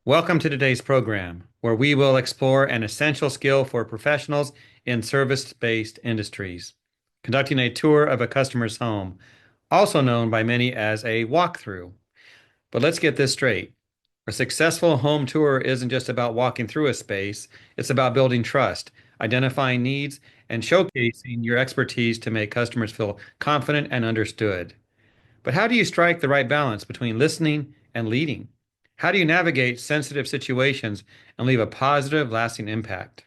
Welcome to today's program, where we will explore an essential skill for professionals in service-based industries, conducting a tour of a customer's home, also known by many as a walkthrough. But let's get this straight. A successful home tour isn't just about walking through a space, it's about building trust, identifying needs, and showcasing your expertise to make customers feel confident and understood. But how do you strike the right balance between listening and leading? How do you navigate sensitive situations and leave a positive, lasting impact?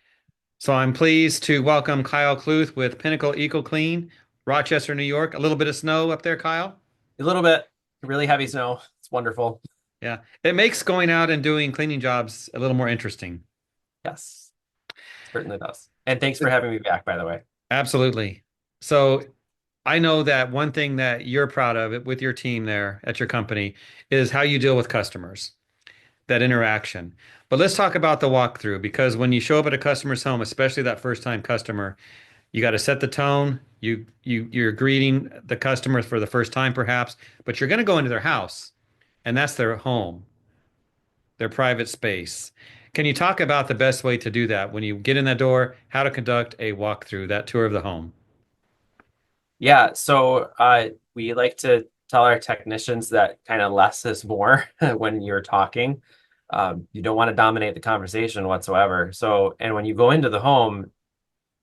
So I'm pleased to welcome Kyle Kluth with Pinnacle Eco Clean, Rochester, New York. A little bit of snow up there, Kyle? A little bit, really heavy snow. It's wonderful. Yeah. It makes going out and doing cleaning jobs a little more interesting. Yes, certainly does. And thanks for having me back, by the way. Absolutely. So I know that one thing that you're proud of with your team there at your company is how you deal with customers, that interaction. But let's talk about the walkthrough because when you show up at a customer's home, especially that first time customer, you got to set the tone. You're greeting the customer for the first time perhaps, but you're going to go into their house and that's their home, their private space. Can you talk about the best way to do that when you get in that door, how to conduct a walkthrough, that tour of the home? Yeah, so we like to tell our technicians that kind of less is more when you're talking. You don't want to dominate the conversation whatsoever. So, and when you go into the home,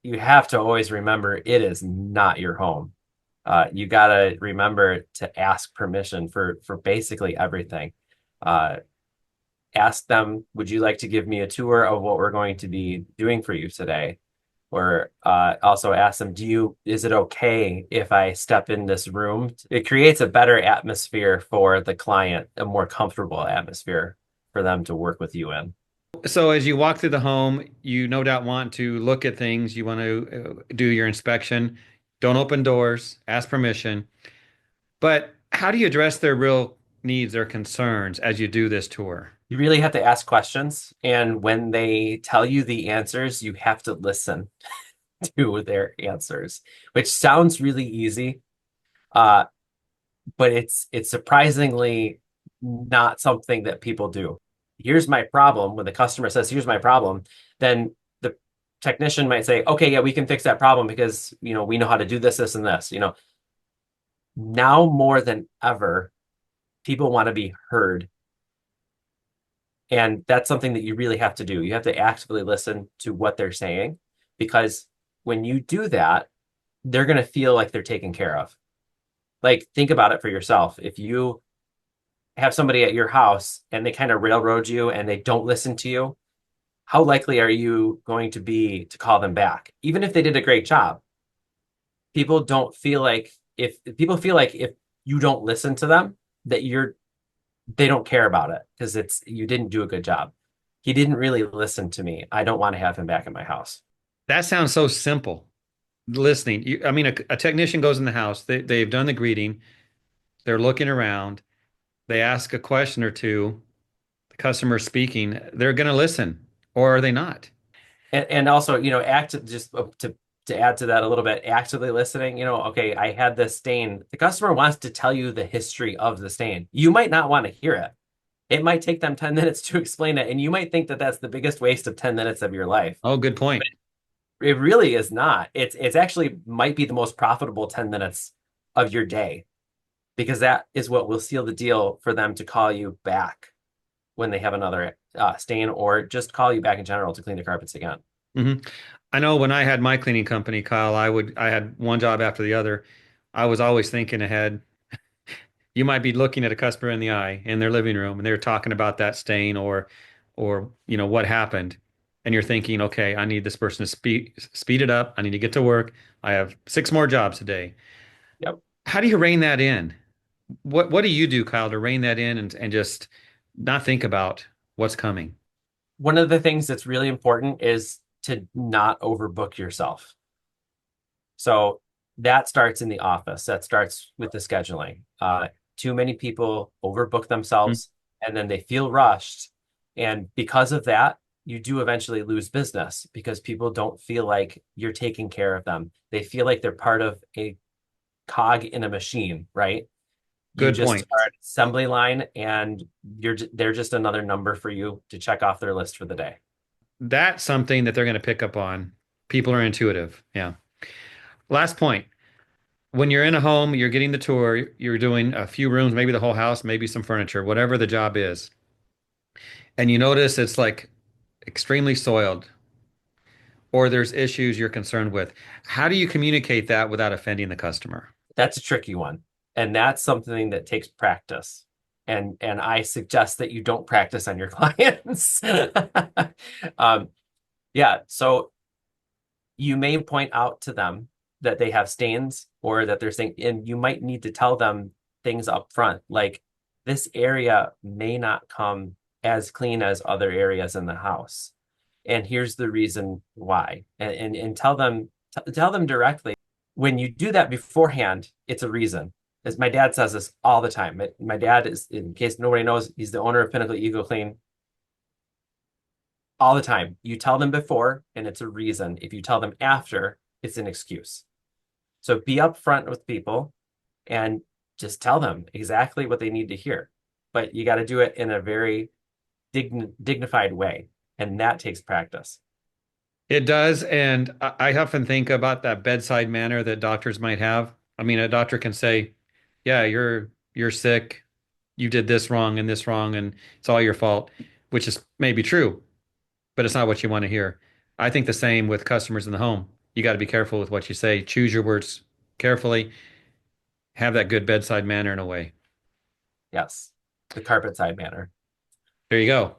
you have to always remember it is not your home. You got to remember to ask permission for basically everything. Uh, Ask them, would you like to give me a tour of what we're going to be doing for you today? Or also ask them, is it okay if I step in this room? It creates a better atmosphere for the client, a more comfortable atmosphere for them to work with you in. So as you walk through the home, you no doubt want to look at things, you want to do your inspection. Don't open doors, ask permission. But how do you address their real needs or concerns as you do this tour? You really have to ask questions. And when they tell you the answers, you have to listen to their answers, which sounds really easy. Uh, but it's surprisingly not something that people do. Here's my problem. When the customer says, here's my problem, then the technician might say, okay, yeah, we can fix that problem because, we know how to do this, this, and this. Now more than ever, people want to be heard. And that's something that you really have to do. You have to actively listen to what they're saying because when you do that, they're going to feel like they're taken care of. Like, think about it for yourself. If you have somebody at your house and they kind of railroad you and they don't listen to you, how likely are you going to be to call them back? Even if they did a great job, people don't feel like if people feel like if you don't listen to them, that they don't care about it because it's you didn't do a good job. He didn't really listen to me. I don't want to have him back in my house. That sounds so simple. Listening. I mean, a technician goes in the house, they've done the greeting, they're looking around, they ask a question or two, the customer's speaking, they're going to listen, or are they not? And also, act just to add to that a little bit, actively listening, okay, I had this stain. The customer wants to tell you the history of the stain. You might not want to hear it. It might take them 10 minutes to explain it, and you might think that that's the biggest waste of 10 minutes of your life. Oh, good point. It really is not. It's actually might be the most profitable 10 minutes of your day because that is what will seal the deal for them to call you back when they have another stain or just call you back in general to clean the carpets again. hmm I know when I had my cleaning company, Kyle, I had one job after the other. I was always thinking ahead. You might be looking at a customer in the eye in their living room and they're talking about that stain or what happened. And you're thinking, okay, I need this person to speed it up. I need to get to work. I have six more jobs today. Yep. How do you rein that in? What do you do, Kyle, to rein that in and just not think about what's coming? One of the things that's really important is to not overbook yourself. So that starts in the office. That starts with the scheduling. Too many people overbook themselves and then they feel rushed. And because of that, you do eventually lose business because people don't feel like you're taking care of them. They feel like they're part of a cog in a machine, right? You Good just point. are an assembly line, and they're just another number for you to check off their list for the day. That's something that they're going to pick up on. People are intuitive. Yeah. Last point. When you're in a home, you're getting the tour, you're doing a few rooms, maybe the whole house, maybe some furniture, whatever the job is. And you notice it's like extremely soiled or there's issues you're concerned with. How do you communicate that without offending the customer? That's a tricky one. And that's something that takes practice. And I suggest that you don't practice on your clients. um, yeah, so you may point out to them that they have stains or that they're saying, and you might need to tell them things up front, like this area may not come as clean as other areas in the house. And here's the reason why. And tell them directly. When you do that beforehand, it's a reason. As my dad says this all the time. My dad is, in case nobody knows, he's the owner of Pinnacle Eco Clean all the time. You tell them before, and it's a reason. If you tell them after, it's an excuse. So be upfront with people and just tell them exactly what they need to hear. But you got to do it in a very dignified way, and that takes practice. It does, and I often think about that bedside manner that doctors might have. I mean, a doctor can say, "Yeah, you're sick. You did this wrong, and it's all your fault," which is maybe true, but it's not what you want to hear. I think the same with customers in the home. You got to be careful with what you say. Choose your words carefully. Have that good bedside manner in a way. Yes, the carpet side manner. There you go.